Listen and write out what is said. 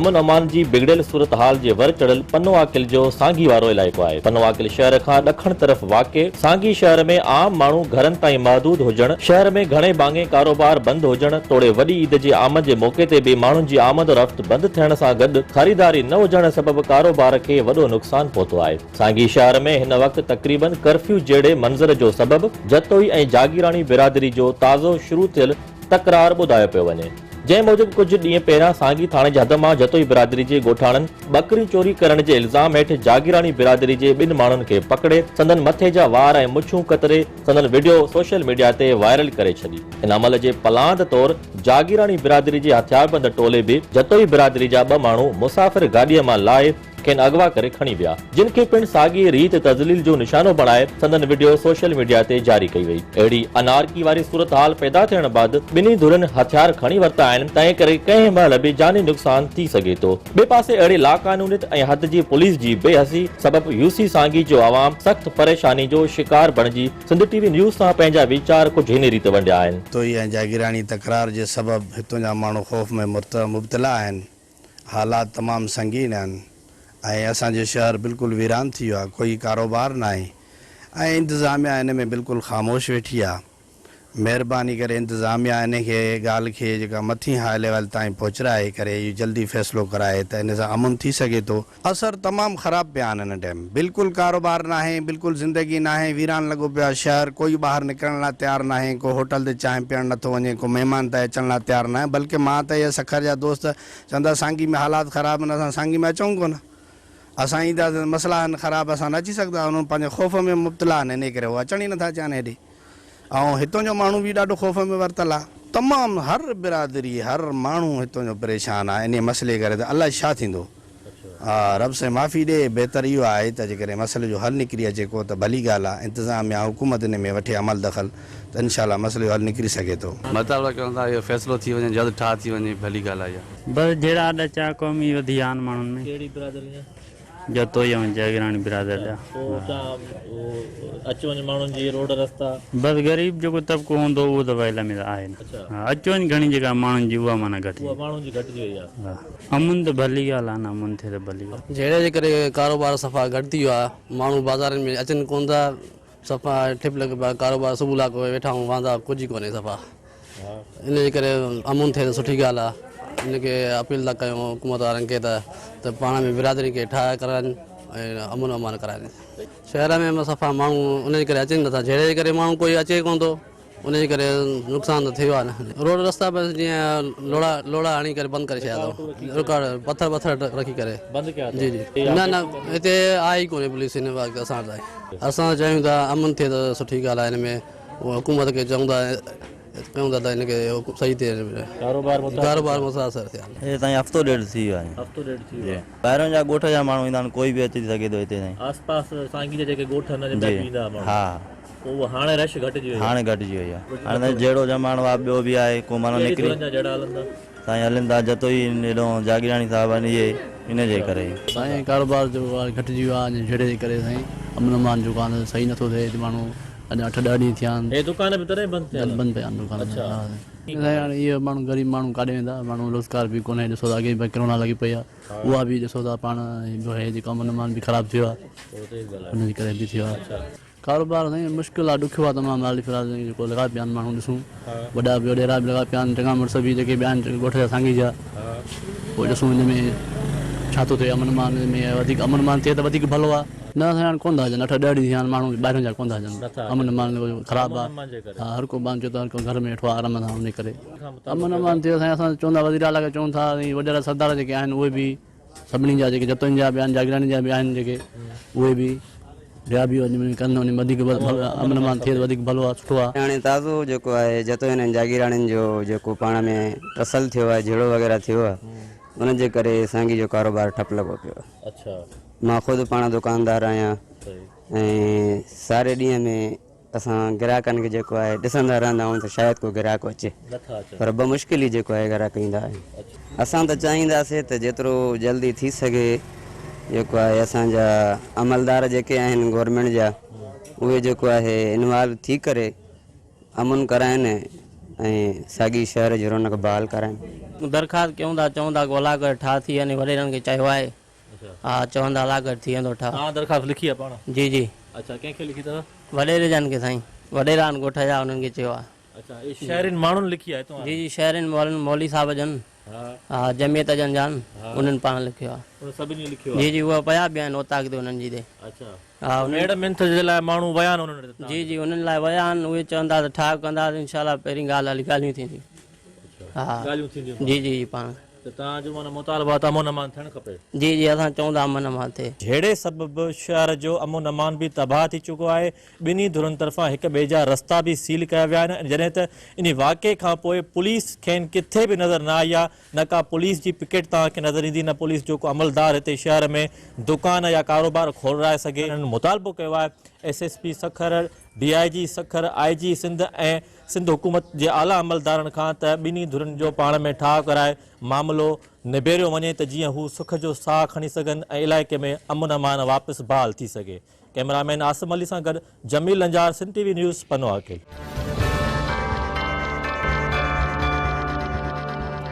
अमन अमान जी बिगड़ियल सूरत हाल जे वर चढ़ियल पनवा किल जो सांगी वारो इलाइक़ो आहे। पनवा किल शहर खां ॾखण तरफ़ वाक़े सांगी शहर में आम माण्हू घरनि ताईं महदूद हुजण, शहर में घणे भाङे कारोबार बंदि हुजण तोड़े वॾी ईद जे आमद जे मौक़े ते बि माण्हुनि जी आमद रफ़्त बंदि थियण सां गॾु ख़रीदारी न हुजण सबबि कारोबार खे वॾो नुक़सान पहुतो आहे। सांगी शहर में हिन वक़्तु तक़रीबन कर्फ्यू जहिड़े मंज़र जो सबबि जतोई ऐं जागीराणी बिरादरी जो ताज़ो शुरू थियल तकरार ॿुधायो पियो वञे। जंहिं मूजिबि कुझु ॾींहं पहिरियां सांगी थाणे जे हद मां जतोई बिरादरी जे ॻोठाणनि बकरी चोरी करण जे इल्ज़ाम हेठि जागीराणी बिरादरी जे ॿिनि माण्हुनि खे पकड़े संदन मथे जा वार ऐं मुछूं कतरे संदन वीडियो सोशल मीडिया ते वायरल करे छॾी। इन अमल जे पलांद तौरु जागीराणी बिरादरी जे हथियारबंद टोले बि जतोई बिरादरी जा ॿ माण्हू मुसाफ़िर गाॾीअ मां लाहे खेनि अगवा करे खणी विया, जिन खे पिणु साॻी रीत तज़लील जो निशानो बणाए संदन वीडियो सोशल मीडिया ते जारी कई वई। अहिड़ी अनारकी वारी सूरत हाल पैदा थियण बैदि ॿिन्ही धुरनि हथियार खणी वरिता आहिनि, तंहिं करे कंहिं महिल बि जानी नुक़सान थी सघे थो। ॿिए पासे अहिड़े लाक़ानूनियत ऐं हद जी पुलिस जी बेहसी सबबि यूसी सांगी जो आवाम सख़्त परेशानी जो शिकार बणिजी सिंध टीवी न्यूज़ सां पंहिंजा वीचार कुझु हिन रीति वंडिया आहिनि। तो ये जागीरानी तकरार जे सबबि हितों जा माण्हू ख़ौफ़ में मुब्तला आहिनि। हालात तमामु संगीन आहिनि ऐं असांजो शहर बिल्कुलु वीरान थी वियो आहे। कोई कारोबार न आहे ऐं इंतिज़ामिया इन में बिल्कुलु ख़ामोश वेठी आहे। महिरबानी करे इंतिज़ामिया इन खे ॻाल्हि खे जेका मथीं हाई लेवल ताईं पहुचाए करे इहो जल्दी फ़ैसिलो कराए त इन सां अमन थी सघे थो। असर तमामु ख़राबु पिया आहिनि हिन टाइम। बिल्कुलु कारोबार न आहे, बिल्कुलु ज़िंदगी न आहे, वीरान लॻो पियो आहे शहर। कोई ॿाहिरि निकिरण लाइ तयारु न आहे, को होटल ते चांहि पीअण नथो वञे, को महिमान त अचण लाइ तयारु न आहे। बल्कि मां त इहे सखर जा दोस्त चवंदा सांगी में हालात ख़राबु आहिनि, असां सांगी में अचूं कोन। असां ईंदा मसइला आहिनि ख़राबु, असां न अची सघंदा। उन्हनि पंहिंजे ख़ौफ़ में मुब्तला आहिनि, इन करे उहे अचण ई नथा चाहिनि हेॾे। ऐं हितों जो माण्हू बि ॾाढो ख़ौफ़ में वरितल आहे। तमामु हर बिरादरी हर माण्हू हितों जो परेशान आहे इन मसइले करे। त अलाए छा थींदो। हा, रब से माफ़ी ॾे। बहितर इहो आहे त जेकॾहिं मसइले जो हल निकिरी अचे को त भली ॻाल्हि आहे। इंतिज़ामिया हुकूमत इन में वठे अमल दख़ल त इनशाला मसइले जो हल निकिरी सघे थो। मतिलबु चवंदा इहो फ़ैसिलो थी वञे, जल्द ठाह थी वञे, भली ॻाल्हि आहे। बस जहिड़ा ॾचा क़ौमी वधी आहिनि माण्हुनि में। कहिड़ी बिरादरी आहे? जतोई ऐं जागीराणी बिरादर जा। अच वञ माण्हुनि जी रोड रस्ता बसि ग़रीब जेको तबिको हूंदो उहो त वहिल में आहे। अच वञ घणी जॻह माण्हुनि जी उहा माना घटि माण्हुनि जी घटिजी वई आहे। अमुन त भली ॻाल्हि आहे न, अमुन थिए त भली ॻाल्हि। जहिड़े जे करे कारोबार सफ़ा घटि थी वियो आहे। माण्हू बाज़ारनि में अचनि कोन था, सफ़ा ठिप लॻे पिया। कारोबार सुबुह लाइ वेठा आहियूं वांदा, कुझु ई कोन्हे सफ़ा। इन जे करे अमुन थिए त सुठी ॻाल्हि आहे। इनखे अपील था कयूं हुकूमत वारनि खे त पाण में बिरादरी खे ठाहे कराइनि ऐं अमुन अमान कराइनि। शहर में सफ़ा माण्हू उनजे करे अचनि नथा। जहिड़े जे करे माण्हू कोई अचे कोन थो, उनजे करे नुक़सान त थियो आहे न। रोड रस्ता बसि जीअं लोड़ा हणी करे बंदि करे छॾिया अथऊं। रुकावट पत्थर रखी करे बंदि कया। जी जी न हिते आहे ई कोन्हे पुलिस हिन वक़्तु असां ताईं। असां चाहियूं था अमन थिए त सुठी ॻाल्हि आहे। हिन में हुकूमत खे चऊं था कयूं था त हिनखे सही थिए, कारोबार मुतासिर थिए। हे ताईं हफ़्तो ॾेढ थी वियो आहे। हफ़्तो ॾेढ थी वियो आहे। ॿाहिरां जा ॻोठ जा माण्हू ईंदा आहिनि, कोई बि अची सघे थो हिते ताईं। आसपास सांगी जा जेके ॻोठ आहिनि ईंदा माण्हू। हा, उहो हाणे रश घटिजी वई आहे। हाणे घटिजी वई आहे। हाणे जहिड़ो जमानो आहे ॿियो बि आहे। को माण्हू निकिरी साईं हलनि था जतोई हेॾो जागीराणी साहिब आहिनि इहे इन जे करे। साईं कारोबार जो घटिजी वियो आहे जहिड़े जे करे साईं अमन अमान जो दुकान सही नथो थिए। माण्हू अञा 8-10 ॾींहं थिया आहिनि। दुकान बि तॾहिं बंदि पिया आहिनि दुकान। हाणे इहे माण्हू ग़रीब माण्हू काॾे वेंदा। माण्हू रोज़गार बि कोन्हे। ॾिसो था अॻे किरोना लॻी पई आहे, उहा बि ॾिसो था पाण। जेको अमन अमान बि ख़राबु थियो आहे, हुनजे करे बि थियो आहे। कारोबार साईं मुश्किल आहे, ॾुखियो आहे तमामु। हाल फ़िलहाल जेको लॻा पिया आहिनि माण्हू ॾिसूं, वॾा बि वॾेरा बि लॻा पिया आहिनि। चङा मुड़ुस बि जेके बि आहिनि ॻोठ जा सांगी जा, पोइ ॾिसूं हिन में छा थो थिए। अमन अमान में वधीक अमन अमान थिए त वधीक भलो आहे। न असां हाणे कोन था अचनि। 8-10 ॾींहं थिया आहिनि, माण्हू ॿाहिरां जा कोन था अचनि। अमन अमान ख़राबु आहे। हा, हर को बांध चयो त हर को घर में वेठो आहे आराम सां। उन करे अमन अमान थियो साईं। असां चवंदा वज़ीर आला खे चऊं था, वॾेरा सरदार जेके आहिनि उहे बि सभिनी जा, जेके जतोइनि जा बि आहिनि, जागीरानी जा बि आहिनि जेके, उहे बि ॿिया बि कनि उन वधीक अमन अमान थिए त वधीक भलो आहे, सुठो आहे। हाणे ताज़ो जेको आहे जतोइनि जागीराणियुनि जो जेको पाण में टसल थियो आहे, झेड़ो वग़ैरह थियो आहे, उनजे करे सांगी जो कारोबार ठप लॻो पियो आहे। अच्छा, मां ख़ुदि पाण दुकानदार आहियां ऐं सारे ॾींहं में असां ग्राहकनि खे जेको आहे ॾिसंदा रहंदा आहियूं त शायदि को ग्राहक अचे, पर बमुश्किल ई जेको आहे ग्राहक ईंदा आहिनि। असां त चाहींदासीं त जेतिरो जल्दी थी सघे जेको आहे असांजा अमलदार जेके आहिनि गवर्नमेंट जा, उहे जेको आहे इन्वॉल्व थी करे अमन कराइनि ऐं साॻी शहर जी रौनक बहाल कराइनि। दरख़्वास्त कयूं था चऊं था ॻोल्हा ठा थी वञे वॾेरनि खे चयो आहे हाँ चवंदा लागर थी वेंदो ठा तव्हां दरख़्वास्त लिखी आहे पाण? जी जी अच्छा कंहिंखे लिखी अथव? वॾेरे जन खे साईं वॾेरा आहिनि ॻोठ जा उन्हनि खे चयो आहे अच्छा ये शहरनि माण्हुनि लिखी आहे तव्हां? जी जी शहरनि मौली साहब जन हा हाँ जमियत जन जान उन्हनि पाण लिखियो आहे उन सभिनी लिखियो जी जी उहा पिया बि आहिनि ओताक ते उन्हनि जी ते अच्छा हा उन्हनि मेड़ मिंथ जे लाइ माण्हू विया आहिनि उन्हनि ते? जी जी उन्हनि लाइ विया आहिनि उहे चवंदा त ठा कंदा इंशाल्लाह पहिरीं ॻाल्हि हली ॻाल्हियूं थींदियूं हा ॻाल्हियूं थींदियूं जी जी पाण त तव्हांजो माना मुतालबो आहे त अमन अमान थियणु खपे। जी जी असां चऊं था अमन अमान थिए। जहिड़े सबबि शहर जो अमन अमान बि तबाह थी चुको आहे। ॿिन्ही धुरनि तरफ़ां हिक ॿिए जा रस्ता बि सील कया विया आहिनि। जॾहिं त इन वाक़े खां पोइ पुलिस खेनि किथे बि नज़र न आई आहे, न का पुलिस जी पिकेट तव्हांखे नज़र ईंदी, न पुलिस जो को अमलदार हिते शहर में दुकान या कारोबार खोलाए सघे। इन्हनि मुतालबो कयो आहे SSP Sukkur, DIG Sukkur, IG Sindh ऐं सिंध हुकूमत जे आला अमलदारनि खां त ॿिन्ही धुरनि जो पाण में ठाह कराए मामिलो निबेरियो वञे त जीअं हू सुख जो साह खणी सघनि ऐं इलाइक़े में अमन अमान वापसि बहाल थी सघे। कैमरामैन आसिम अली सां गॾु जमील लंजार, सिंध TV न्यूज़, पनवाकिल।